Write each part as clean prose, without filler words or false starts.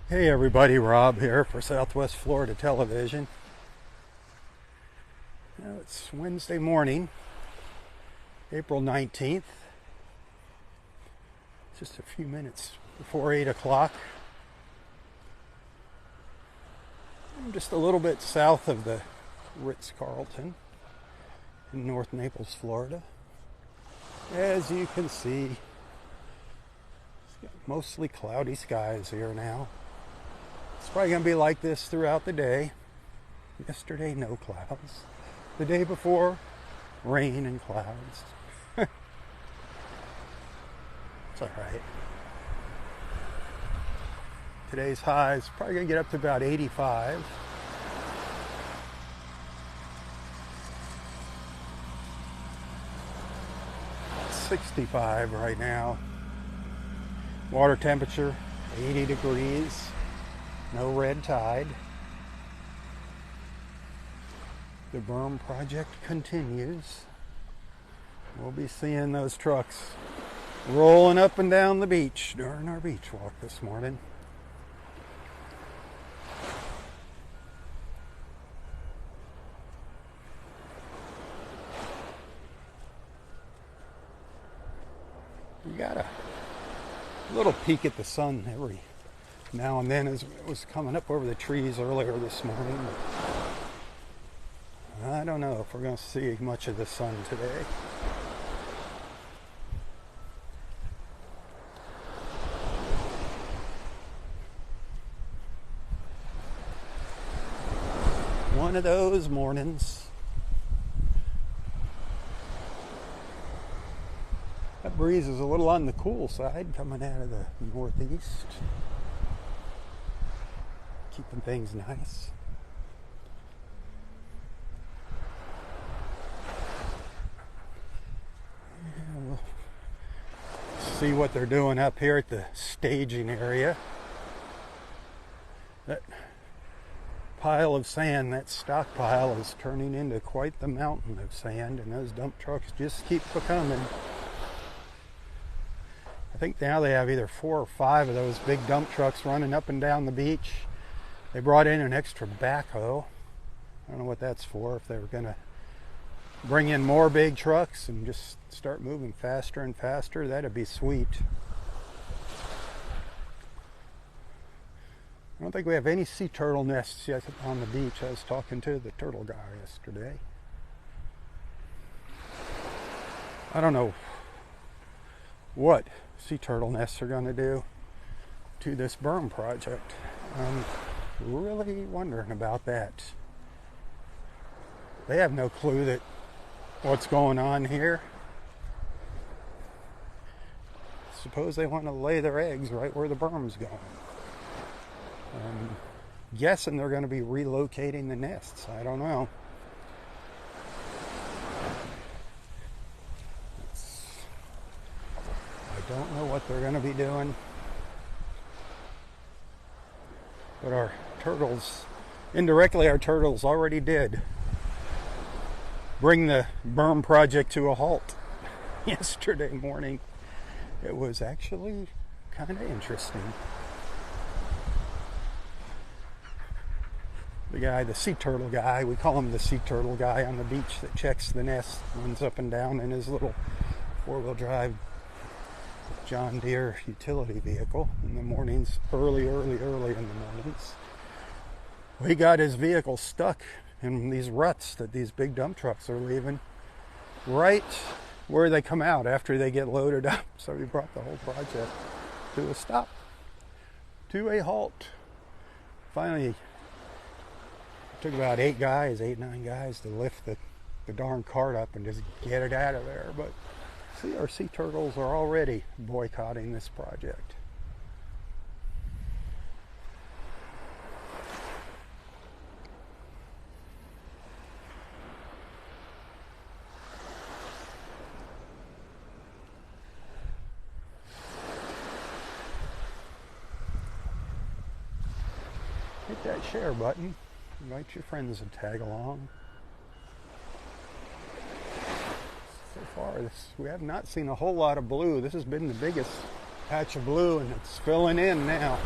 Hey everybody, Rob here for Southwest Florida Television. Now it's Wednesday morning, April 19th. Just a few minutes before 8 o'clock. I'm just a little bit south of the Ritz-Carlton in North Naples, Florida. As you can see, it's got mostly cloudy skies here now. It's probably going to be like this throughout the day. Yesterday, no clouds. The day before, rain and clouds. It's all right. Today's high is probably going to get up to about 85. It's 65 right now. Water temperature, 80 degrees. No red tide. The berm project continues. We'll be seeing those trucks rolling up and down the beach during our beach walk this morning. You got a little peek at the sun every now and then as it was coming up over the trees earlier this morning. I don't know if we're going to see much of the sun today. One of those mornings. That breeze is a little on the cool side coming out of the northeast. Keeping things nice. Yeah, we'll see what they're doing up here at the staging area. That pile of sand, that stockpile, is turning into quite the mountain of sand, and those dump trucks just keep coming. I think now they have either 4 or 5 of those big dump trucks running up and down the beach. They brought in an extra backhoe. I don't know what that's for, if they were going to bring in more big trucks and just start moving faster and faster. That'd be sweet. I don't think we have any sea turtle nests yet on the beach. I was talking to the turtle guy yesterday. I don't know what sea turtle nests are going to do to this berm project. I'm really wondering about that. They have no clue that what's going on here. Suppose they want to lay their eggs right where the berm's going. I'm guessing they're going to be relocating the nests. I don't know. I don't know what they're going to be doing. But our turtles, indirectly our turtles already did bring the berm project to a halt yesterday morning. It was actually kind of interesting. The guy, the sea turtle guy, we call him the sea turtle guy on the beach that checks the nest, runs up and down in his little 4-wheel drive John Deere utility vehicle in the mornings, early in the mornings. He got his vehicle stuck in these ruts that these big dump trucks are leaving right where they come out after they get loaded up. So he brought the whole project to a stop, to a halt. Finally, it took about 9 guys to lift the darn cart up and just get it out of there. But see, our sea turtles are already boycotting this project. Hit that share button. Invite your friends to tag along. So far, we have not seen a whole lot of blue. This has been the biggest patch of blue, and it's filling in now.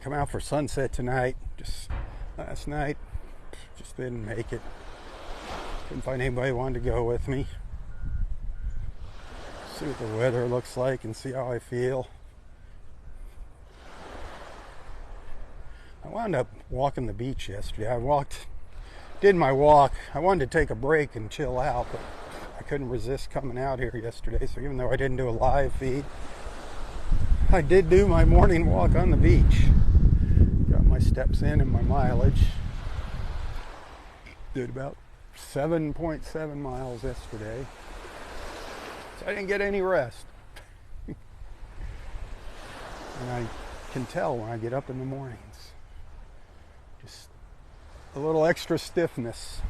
come out for sunset tonight. Just last night, just didn't make it. Couldn't find anybody who wanted to go with me. See what the weather looks like and see how I feel. I wound up walking the beach yesterday. Did my walk. I wanted to take a break and chill out, but I couldn't resist coming out here yesterday. So even though I didn't do a live feed, I did do my morning walk on the beach. Got my steps in and my mileage. Did about 7.7 miles yesterday. So I didn't get any rest. And I can tell when I get up in the mornings. Just a little extra stiffness.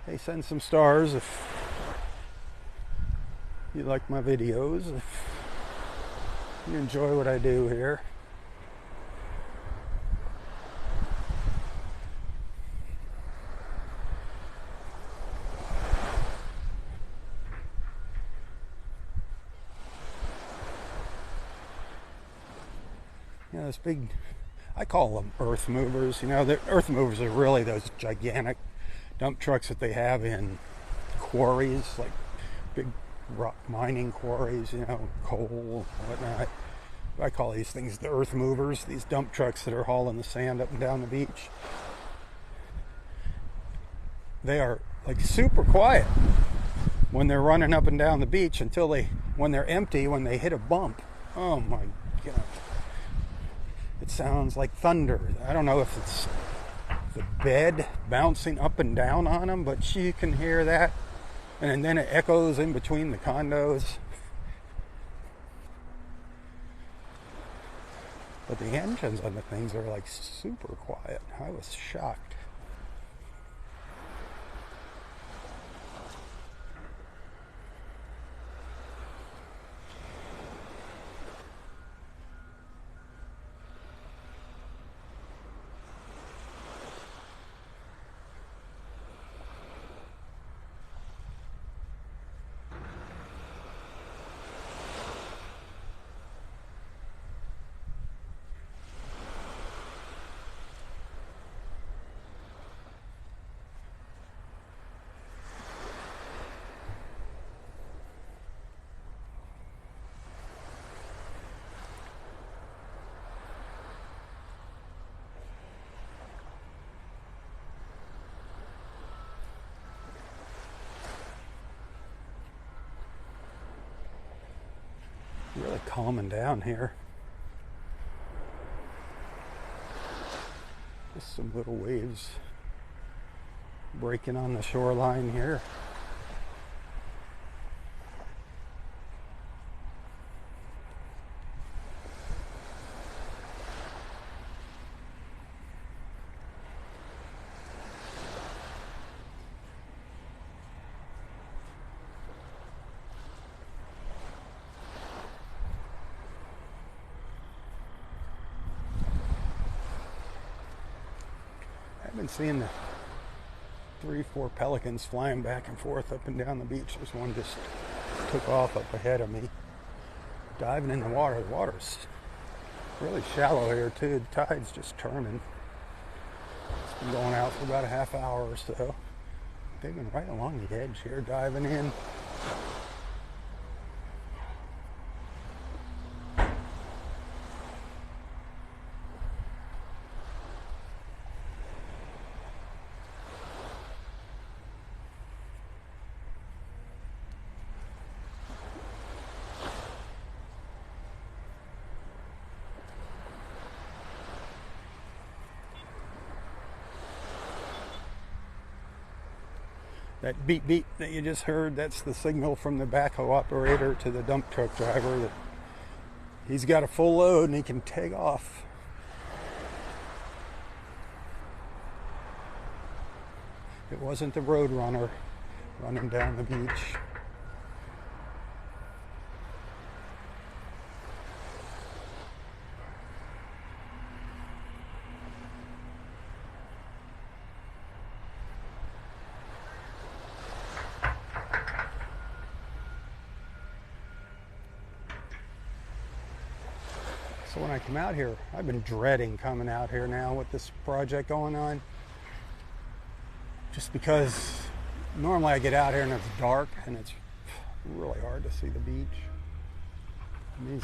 Hey, send some stars if you like my videos, if you enjoy what I do here. You know, this big, I call them earth movers. You know, the earth movers are really those gigantic dump trucks that they have in quarries, like big rock mining quarries, you know, coal and whatnot. I call these things the earth movers, these dump trucks that are hauling the sand up and down the beach. They are like super quiet when they're running up and down the beach until when they're empty, when they hit a bump. Oh my God. It sounds like thunder. I don't know if it's the bed bouncing up and down on them, but you can hear that. And then it echoes in between the condos. But the engines on the things are like super quiet. I was shocked. Really calming down here. Just some little waves breaking on the shoreline here. I've been seeing the 3-4 pelicans flying back and forth up and down the beach. There's one just took off up ahead of me, diving in the water. The water's really shallow here too. The tide's just turning. It's been going out for about a half hour or so. They've been right along the edge here, diving in. That beep beep that you just heard, that's the signal from the backhoe operator to the dump truck driver that he's got a full load and he can take off. It wasn't the road runner running down the beach. So when I come out here, I've been dreading coming out here now with this project going on. Just because normally I get out here and it's dark and it's really hard to see the beach. And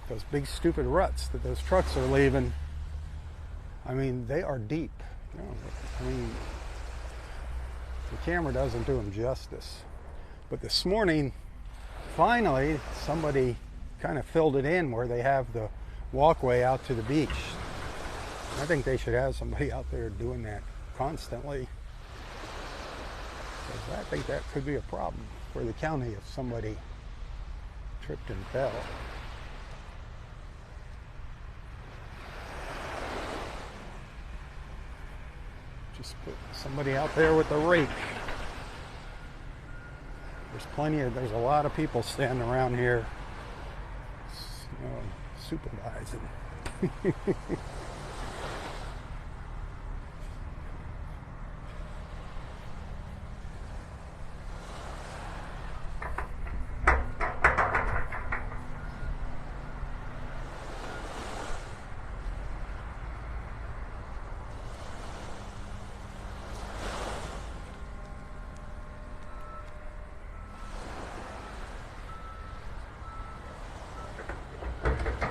those big stupid ruts that those trucks are leaving, I mean, they are deep. You know, I mean, the camera doesn't do them justice. But this morning, finally, somebody kind of filled it in where they have the walkway out to the beach. I think they should have somebody out there doing that constantly. Because I think that could be a problem for the county if somebody tripped and fell. Just put somebody out there with a rake. There's a lot of people standing around here, you know, supervising.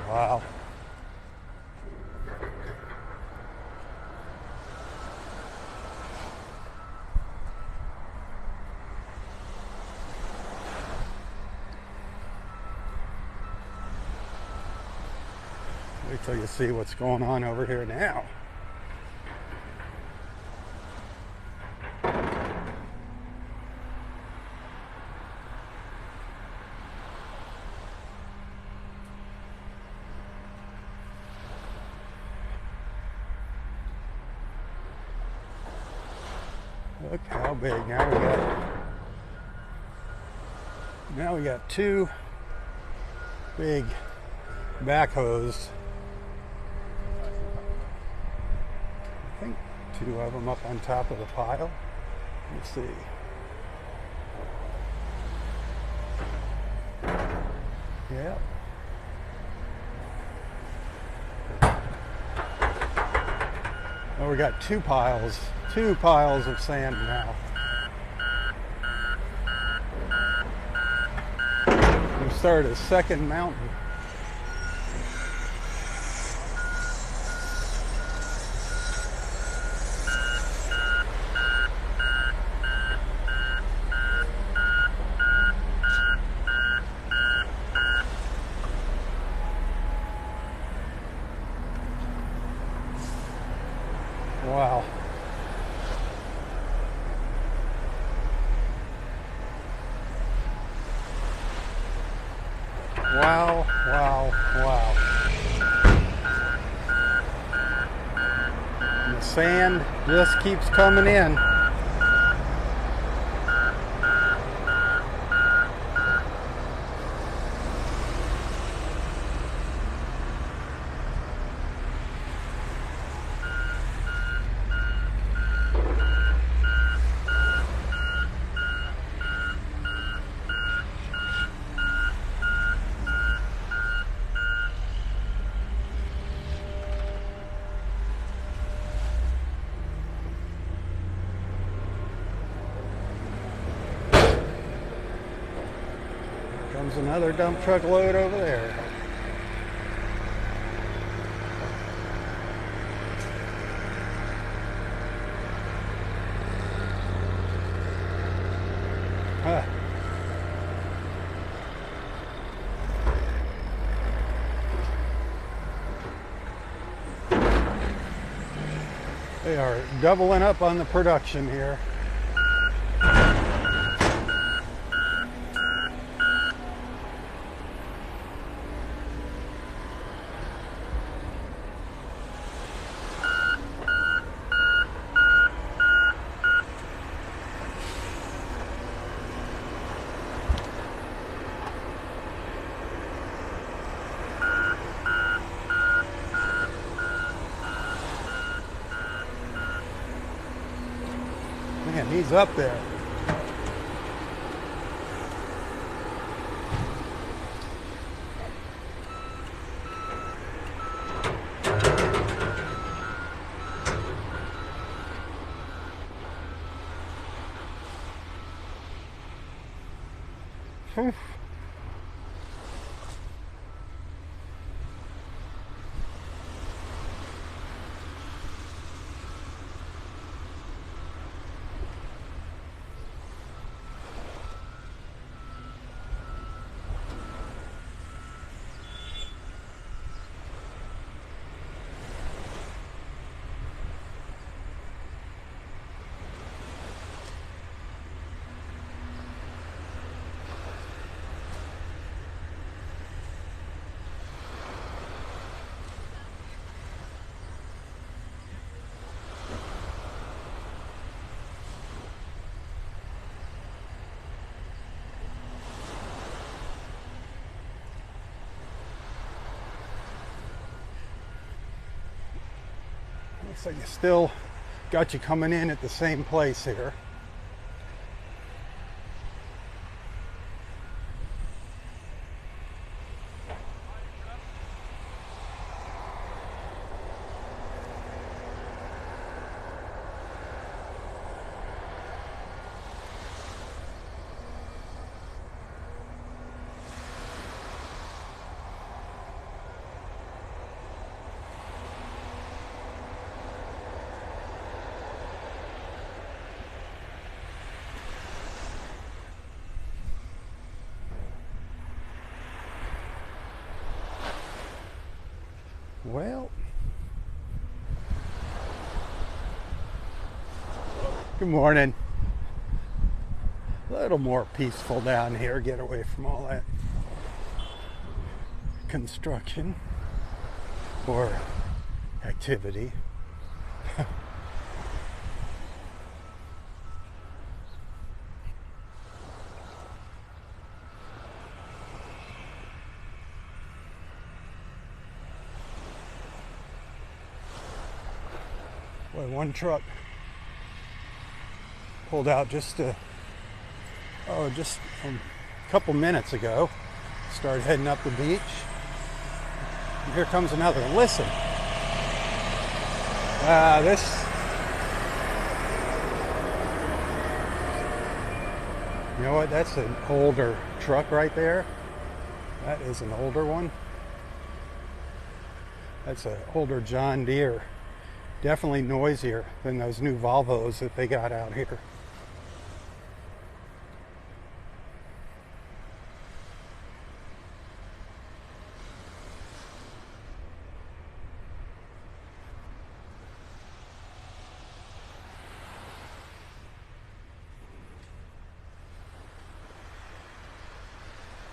Wow. Wait till you see what's going on over here now. Look how big. Now we got two big backhoes. I think two of them up on top of the pile. Let's see. Yeah. Well, we got two piles of sand now. We started a second mountain. Wow. Wow, wow, wow. And the sand just keeps coming in. Comes another dump truck load over there. Huh. They are doubling up on the production here. Man, he's up there. Whew. Looks like you still got you coming in at the same place here. Well, good morning. A little more peaceful down here. Get away from all that construction or activity. Boy, one truck pulled out just a couple minutes ago. Started heading up the beach. And here comes another. Listen. This. You know what? That's an older truck right there. That is an older one. That's an older John Deere. Definitely noisier than those new Volvos that they got out here.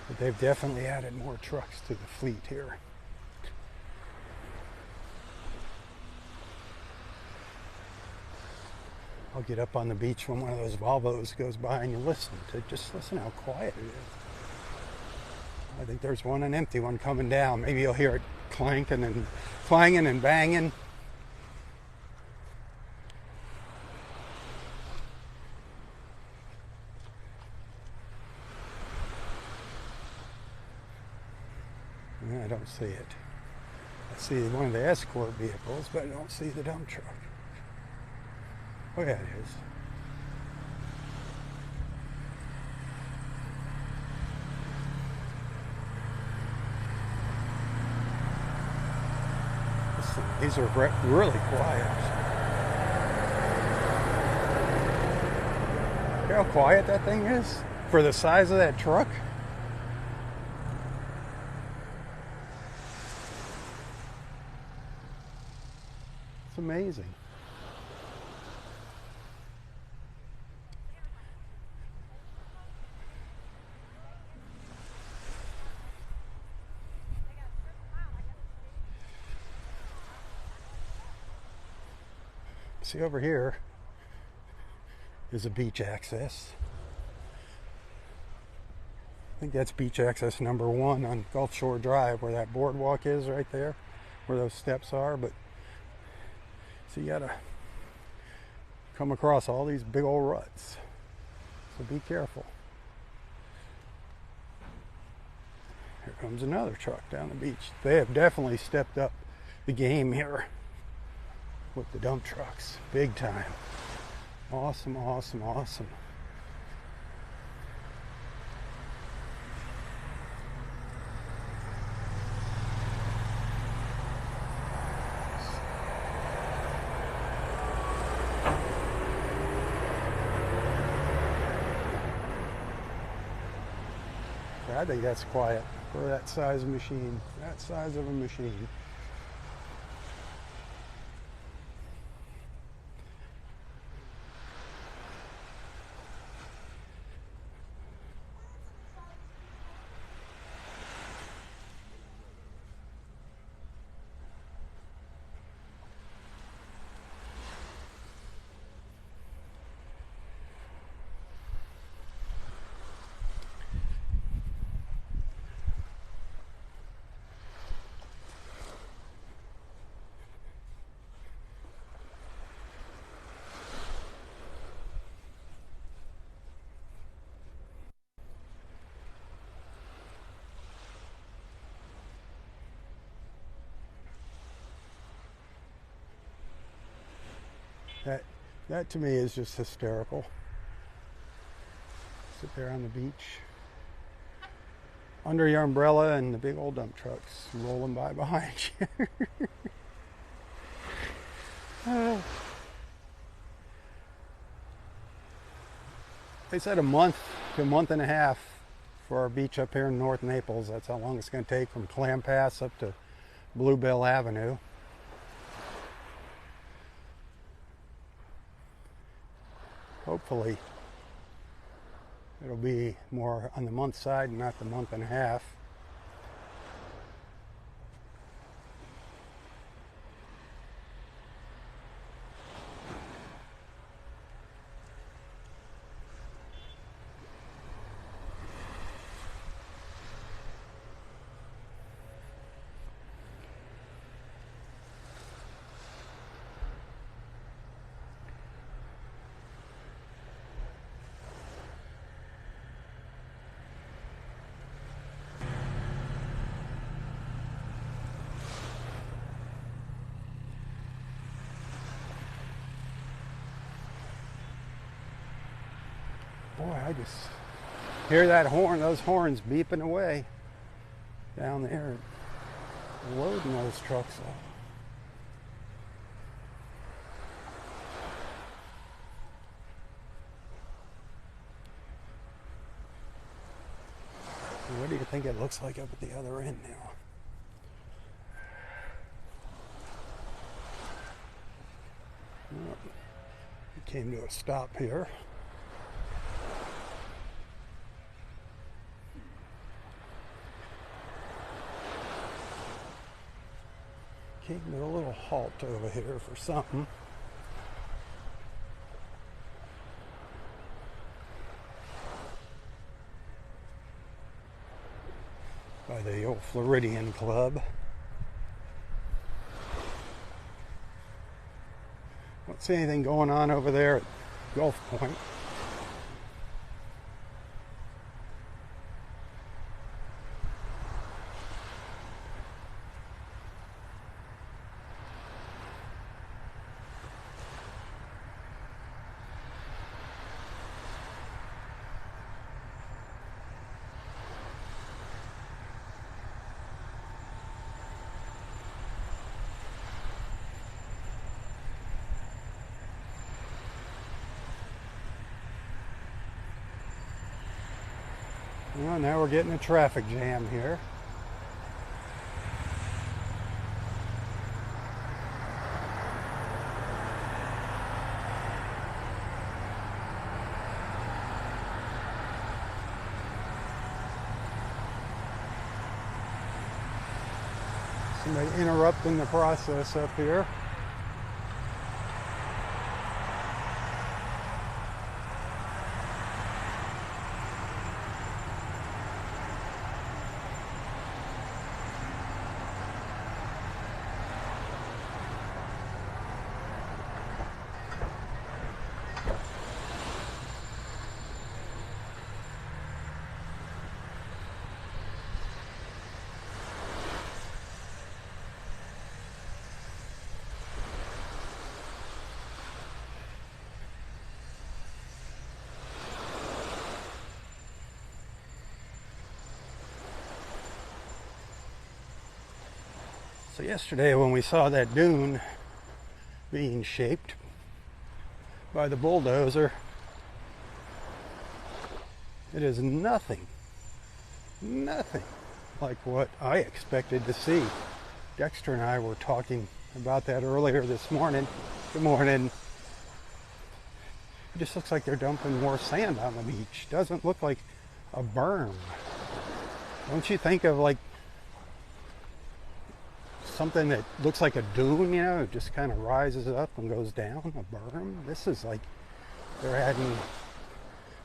But they've definitely added more trucks to the fleet here. I'll get up on the beach when one of those Volvos goes by and you listen how quiet it is. I think there's an empty one coming down. Maybe you'll hear it clanging and banging. I don't see it. I see one of the escort vehicles, but I don't see the dump truck. Oh yeah, it is. Listen, these are really quiet. See how quiet that thing is for the size of that truck? It's amazing. See, over here is a beach access. I think that's beach access number 1 on Gulf Shore Drive, where that boardwalk is right there, where those steps are. But so you gotta come across all these big old ruts, so be careful. Here comes another truck down the beach. They have definitely stepped up the game here with the dump trucks, big time. Awesome, awesome, awesome. I think that's quiet for that size of machine. That size of a machine. That to me is just hysterical. Sit there on the beach, under your umbrella, and the big old dump trucks rolling by behind you. They said a month to a month and a half for our beach up here in North Naples. That's how long it's going to take from Clam Pass up to Bluebell Avenue. Hopefully it'll be more on the month side and not the month and a half. Boy, I just hear that horn, those horns beeping away down there, loading those trucks up. What do you think it looks like up at the other end now? Well, we came to a stop here. Came to a little halt over here for something. By the old Floridian Club. Don't see anything going on over there at Gulf Point. Well, now we're getting a traffic jam here. Somebody interrupting the process up here. So yesterday when we saw that dune being shaped by the bulldozer, it is nothing Nothing like what I expected to see. Dexter and I were talking about that earlier this morning. Good morning. It just looks like they're dumping more sand on the beach. Doesn't look like a berm. Don't you think of like something that looks like a dune, you know, it just kind of rises up and goes down, a berm? This is like they're adding,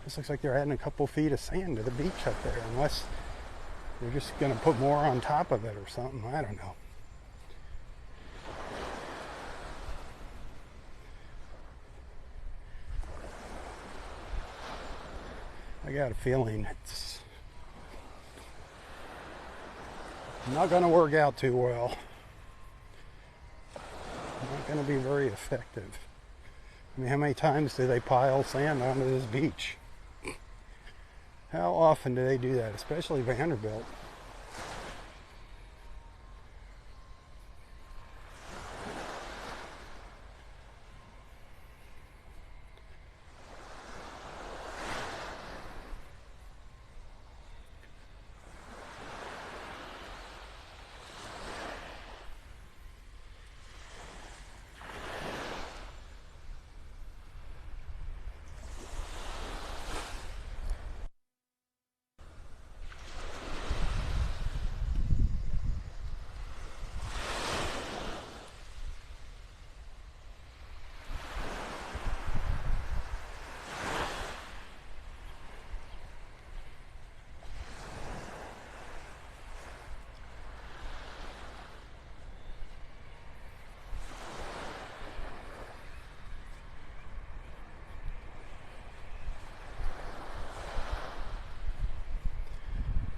this looks like they're adding a couple feet of sand to the beach up there, unless they're just going to put more on top of it or something. I don't know. I got a feeling it's not going to work out too well. Not going to be very effective. I mean, how many times do they pile sand onto this beach? How often do they do that, especially Vanderbilt?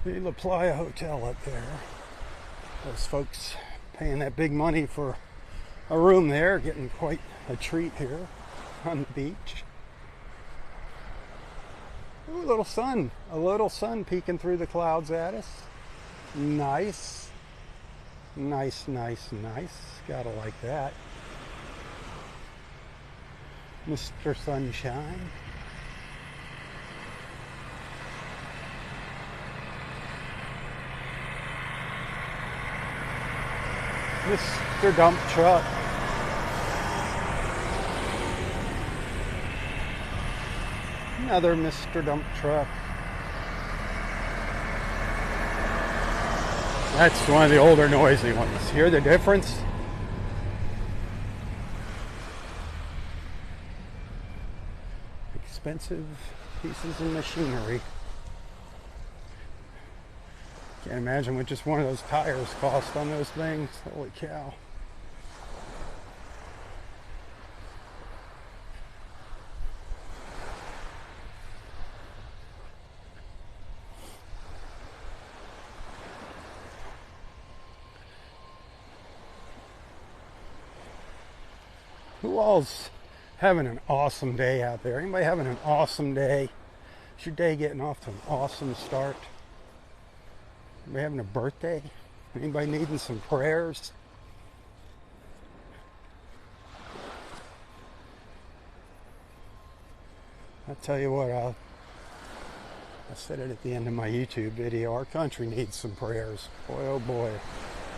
The La Playa Hotel up there. Those folks paying that big money for a room there, getting quite a treat here on the beach. Ooh, a little sun peeking through the clouds at us. Nice. Nice, nice, nice. Gotta like that. Mr. Sunshine. Mr. Dump Truck. Another Mr. Dump Truck. That's one of the older noisy ones. Hear the difference? Expensive pieces of machinery. Can't imagine what just one of those tires cost on those things. Holy cow. Who all's having an awesome day out there? Anybody having an awesome day? Is your day getting off to an awesome start? Anybody having a birthday? Anybody needing some prayers? I'll tell you what, I said it at the end of my YouTube video. Our country needs some prayers. Boy, oh boy,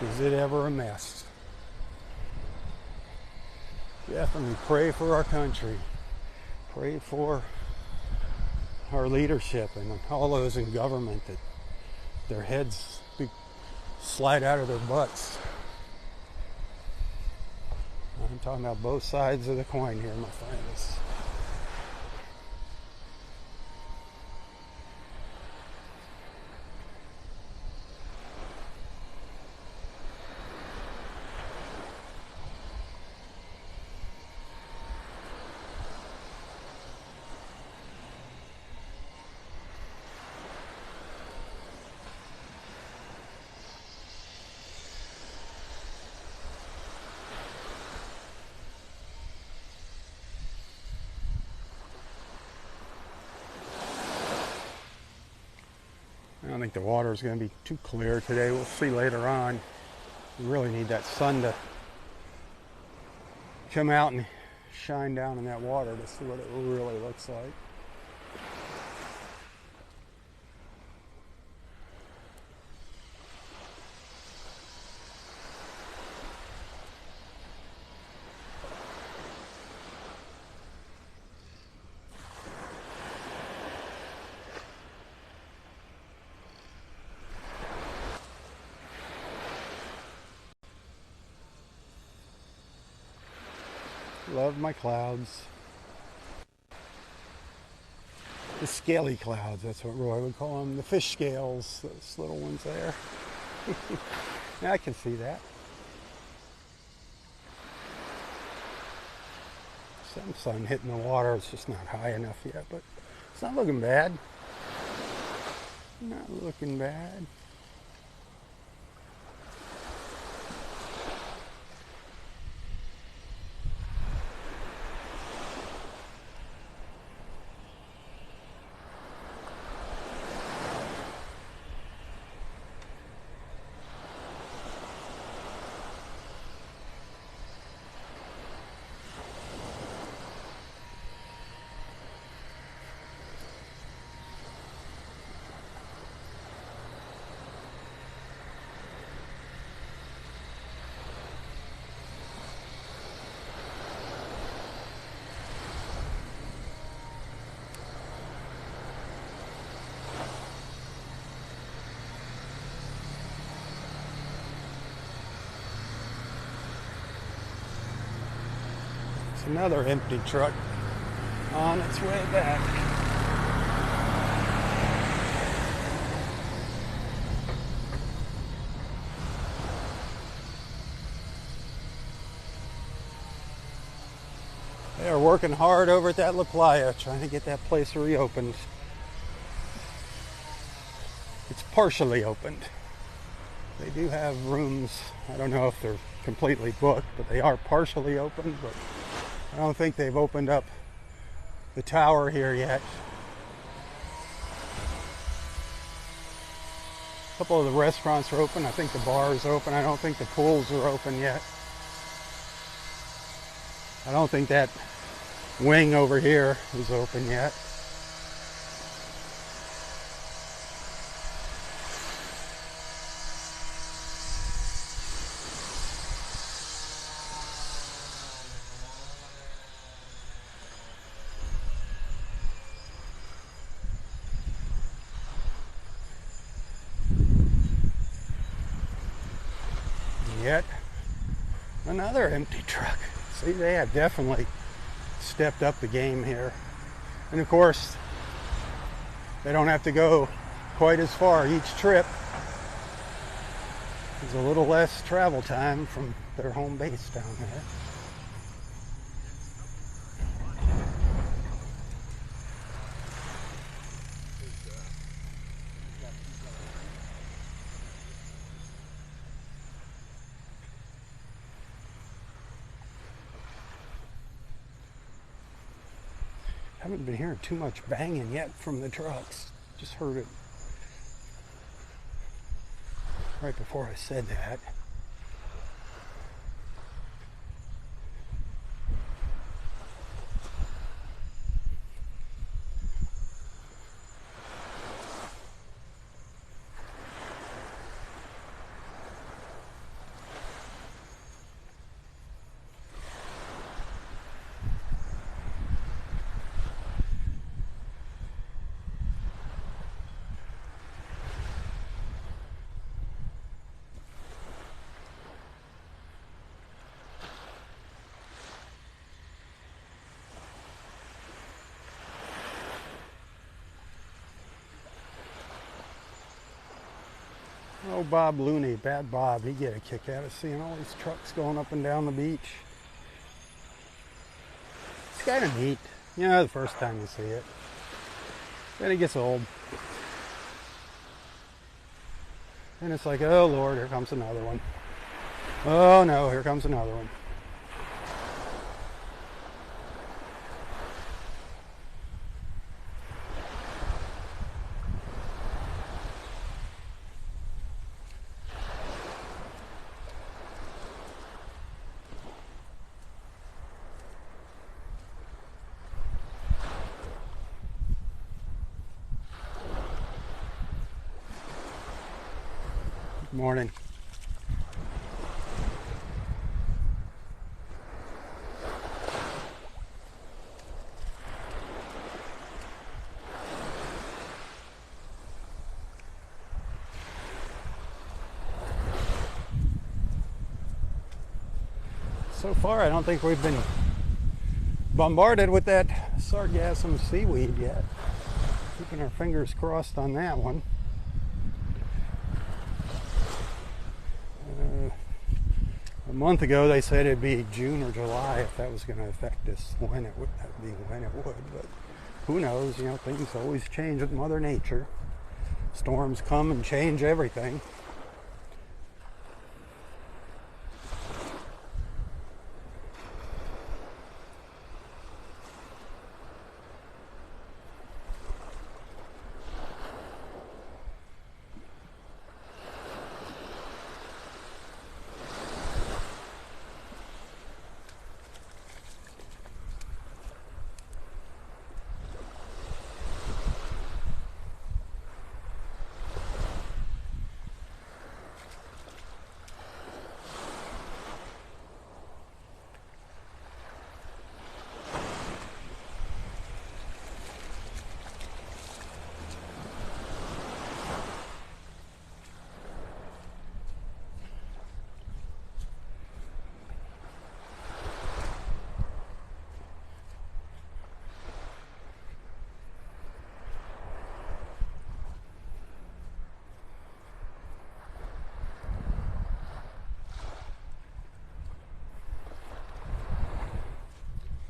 is it ever a mess. Definitely pray for our country. Pray for our leadership and all those in government that their heads slide out of their butts. I'm talking about both sides of the coin here, my friends. I don't think the water is going to be too clear today. We'll see later on. We really need that sun to come out and shine down in that water to see what it really looks like. Love my clouds. The scaly clouds, that's what Roy would call them. The fish scales, those little ones there. Yeah, I can see that. Some sun hitting the water. It's just not high enough yet, but it's not looking bad. Not looking bad. Another empty truck on its way back. They are working hard over at that La Playa, trying to get that place reopened. It's partially opened. They do have rooms. I don't know if they're completely booked, but they are partially open. But I don't think they've opened up the tower here yet. A couple of the restaurants are open. I think the bar is open. I don't think the pools are open yet. I don't think that wing over here is open yet. Yet another empty truck. See, they have definitely stepped up the game here. And of course, they don't have to go quite as far each trip. There's a little less travel time from their home base down there. Haven't been hearing too much banging yet from the trucks. Just heard it right before I said that. Oh, Bob Looney, Bad Bob, he'd get a kick out of seeing all these trucks going up and down the beach. It's kind of neat, you know, the first time you see it. Then it gets old. And it's like, oh Lord, here comes another one. Oh no, here comes another one. Morning. So far, I don't think we've been bombarded with that sargassum seaweed yet. Keeping our fingers crossed on that one. A month ago they said it'd be June or July if that was going to affect us. When it would, that would be when it would. But who knows? You know, things always change with Mother Nature. Storms come and change everything.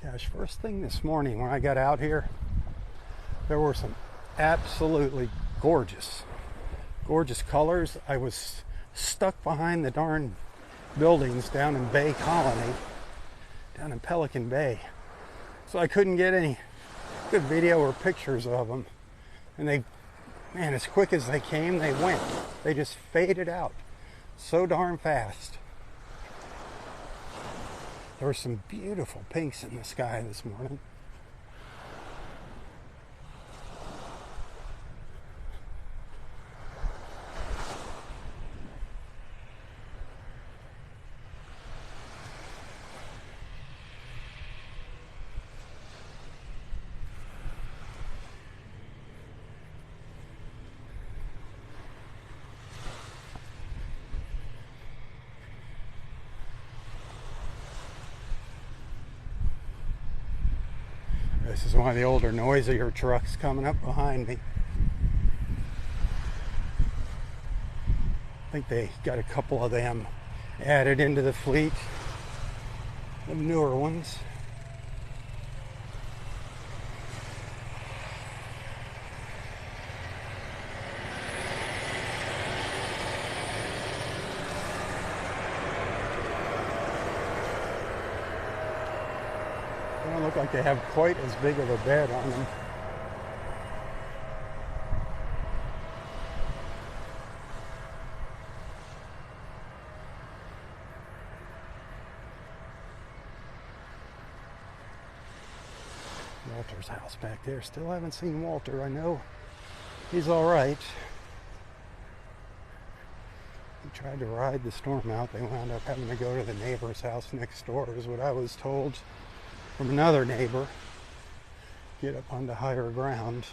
Gosh, first thing this morning when I got out here, there were some absolutely gorgeous colors. I was stuck behind the darn buildings down in Bay Colony, down in Pelican Bay. So I couldn't get any good video or pictures of them. And they, man, as quick as they came, they went. They just faded out so darn fast. There were some beautiful pinks in the sky this morning. This is one of the older, noisier trucks coming up behind me. I think they got a couple of them added into the fleet, the newer ones. They don't look like they have quite as big of a bed on them. Walter's house back there. Still haven't seen Walter. I know he's all right. He tried to ride the storm out. They wound up having to go to the neighbor's house next door, is what I was told from another neighbor. Get up onto higher ground.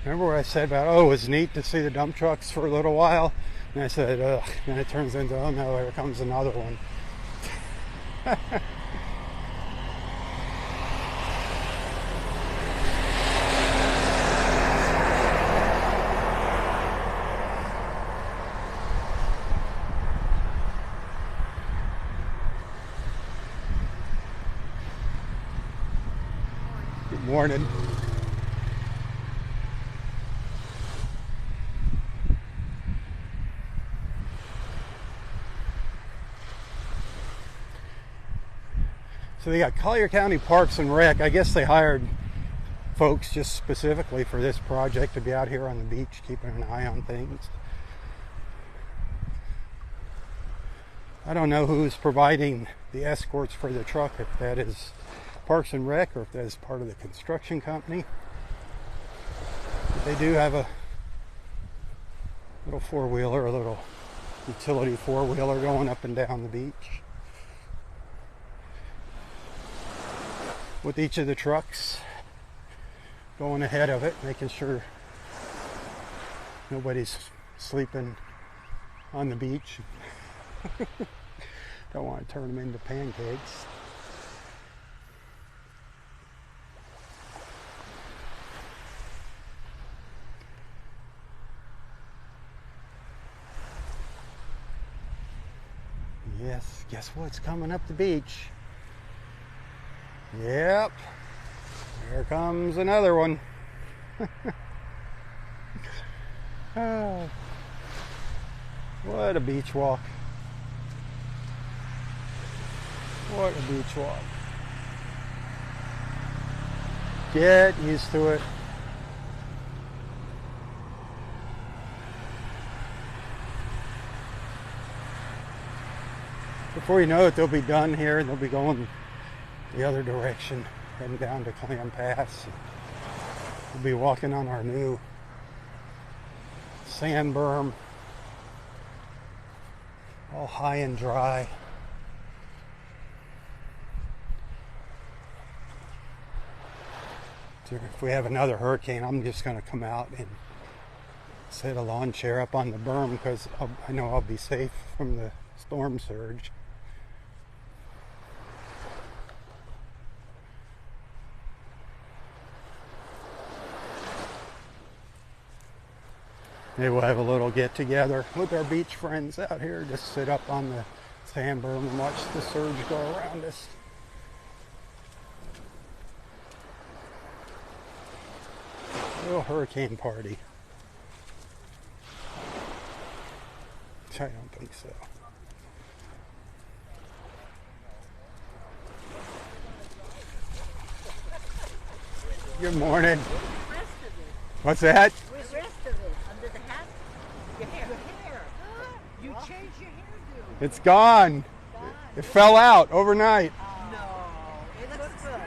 Remember what I said about, oh, it was neat to see the dump trucks for a little while? And I said, ugh. And it turns into, oh no, here comes another one. Good morning. So they got Collier County Parks and Rec. I guess they hired folks just specifically for this project to be out here on the beach, keeping an eye on things. I don't know who's providing the escorts for the truck, if that is Parks and Rec or if that's part of the construction company. But they do have a little four-wheeler, a little utility four-wheeler going up and down the beach, with each of the trucks going ahead of it, making sure nobody's sleeping on the beach. Don't want to turn them into pancakes. Yes, guess what's coming up the beach? Yep, here comes another one. Oh, what a beach walk. What a beach walk. Get used to it. Before you know it, they'll be done here and they'll be going the other direction, heading down to Clam Pass. We'll be walking on our new sand berm, all high and dry. So if we have another hurricane, I'm just going to come out and set a lawn chair up on the berm because I know I'll be safe from the storm surge. Maybe we'll have a little get together with our beach friends out here, just sit up on the sand berm and watch the surge go around us. A little hurricane party. I don't think so. Good morning. What's that? Where's the rest of it? Under the hat? Your hair. You changed your hairdo. It's gone. It fell out overnight. No, it looks good.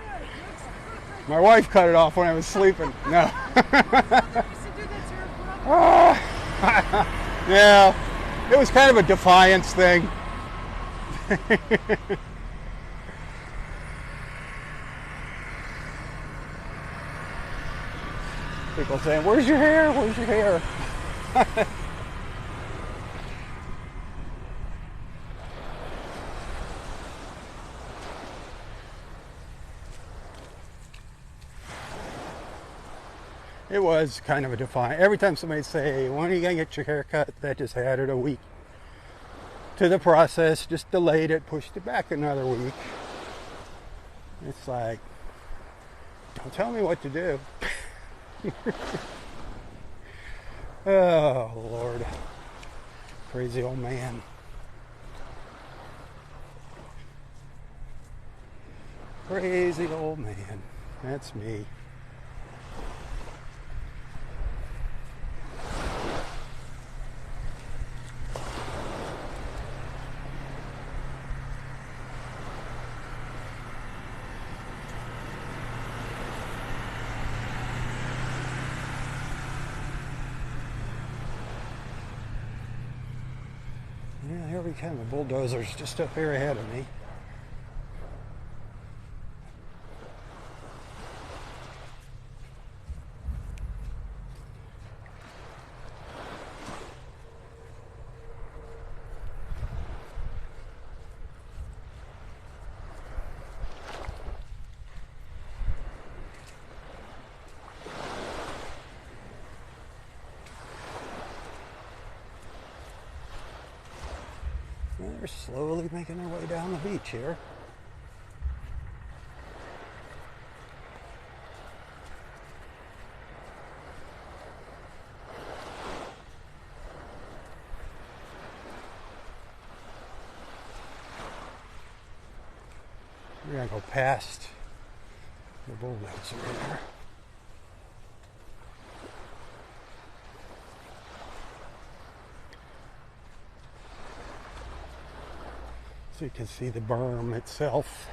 My wife cut it off when I was sleeping. No. Yeah, it was kind of a defiance thing. People saying, "Where's your hair? Where's your hair?" It was kind of a defiant. Every time somebody say, "When are you gonna get your hair cut?" That just added a week to the process. Just delayed it, pushed it back another week. It's like, don't tell me what to do. Oh, Lord. Crazy old man. Crazy old man. That's me. Yeah, here we come. The bulldozer's just up here ahead of me. They're slowly making their way down the beach here. We're going to go past the bulldozer here. So you can see the berm itself.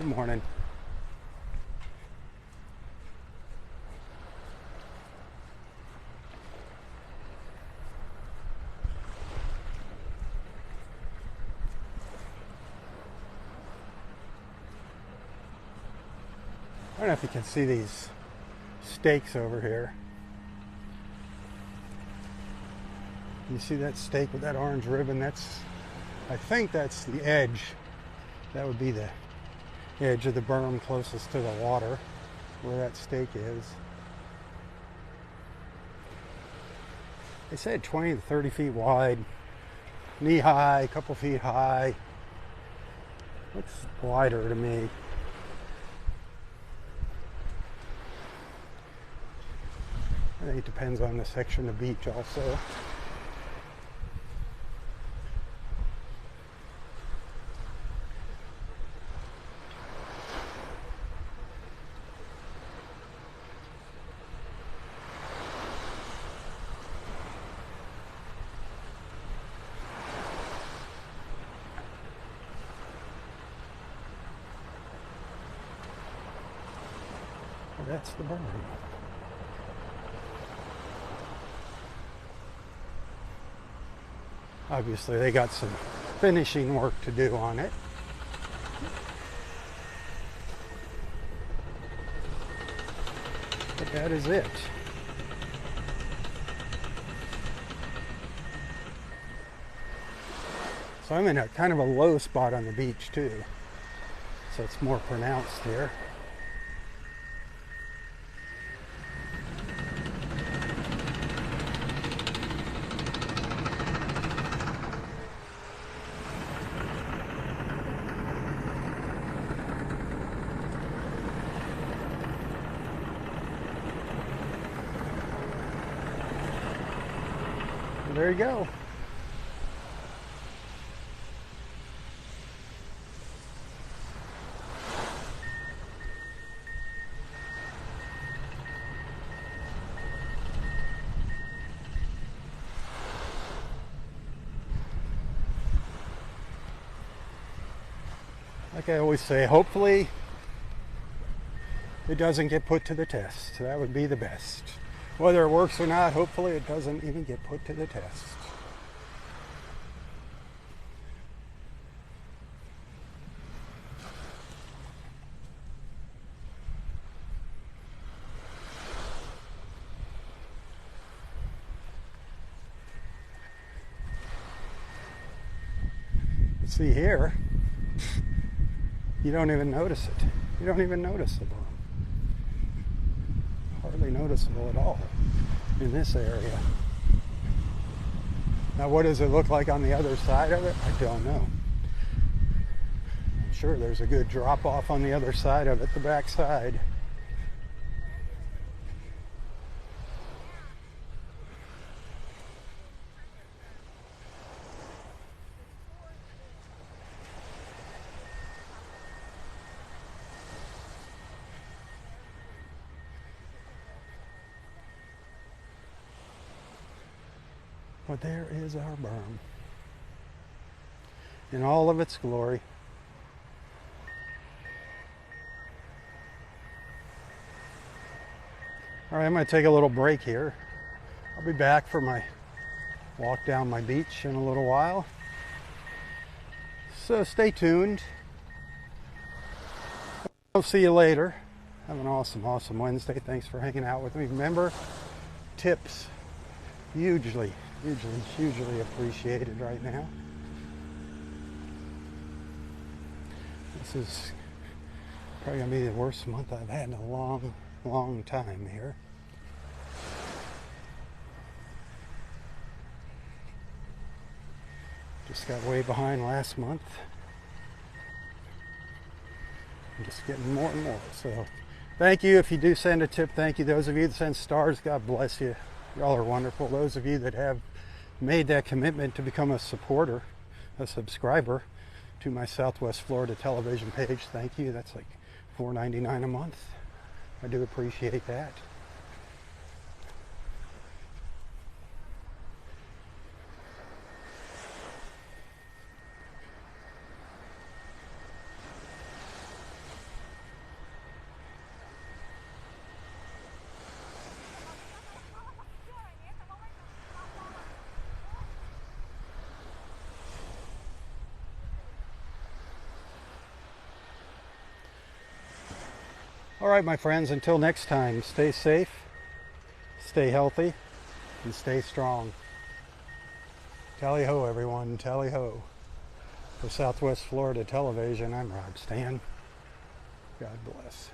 Good morning. I don't know if you can see these stakes over here. You see that stake with that orange ribbon? I think that's the edge. That would be the edge of the berm closest to the water, where that stake is. They said 20 to 30 feet wide, knee high, a couple feet high. Looks wider to me. I think it depends on the section of beach also. That's the berm. Obviously, they got some finishing work to do on it. But that is it. So I'm in a kind of a low spot on the beach too. So it's more pronounced here. There you go. Like I always say, hopefully it doesn't get put to the test. That would be the best. Whether it works or not, hopefully it doesn't even get put to the test. See here, you don't even notice it. You don't even notice the berm. Hardly noticeable at all in this area. Now, what does it look like on the other side of it? I don't know. I'm sure there's a good drop off on the other side of it, the back side. But there is our berm in all of its glory. All right, I'm going to take a little break here. I'll be back for my walk down my beach in a little while. So stay tuned. I'll see you later. Have an awesome, awesome Wednesday. Thanks for hanging out with me. Remember, tips, hugely appreciated right now. This is probably gonna be the worst month I've had in a long time here. Just got way behind last month. I'm just getting more and more. So thank you. If you do send a tip, thank you. Those of you that send stars, God bless you. Y'all are wonderful. Those of you that have made that commitment to become a supporter, a subscriber to my Southwest Florida television page, thank you. That's like $4.99 a month. I do appreciate that. All right, my friends, until next time, stay safe, stay healthy, and stay strong. Tally ho, everyone, tally ho. For Southwest Florida Television, I'm Rob Stan. God bless.